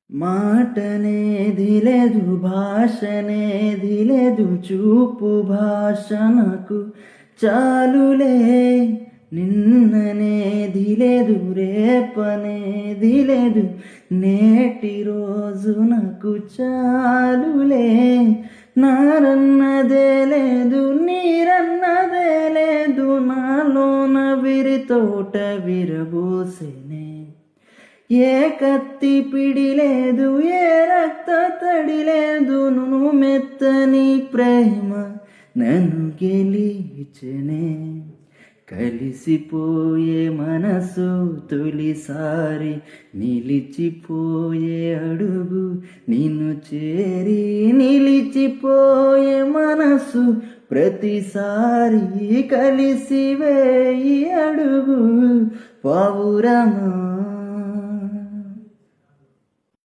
మాటనేది లేదు, భాషనేది లేదు, చూపు భాష నాకు చాలులే. నిన్ననేది లేదు, రేపనేది లేదు, నేటి రోజు నాకు చాలులే. నారన్నదే లేదు, నీరన్నదే లేదు, నాలోన విరి తోట విరబూసెనే. ఏ కత్తి పిడి లేదు, ఏ రక్త తడి లేదు, నువ్వు మెత్తని ప్రేమ నన్ను గెలిచెనే. కలిసిపోయే మనసు తొలిసారి, నిలిచిపోయే అడుగు నిన్ను చేరి. నిలిచిపోయే మనసు ప్రతిసారి, కలిసి వేయి అడుగు పావురమా.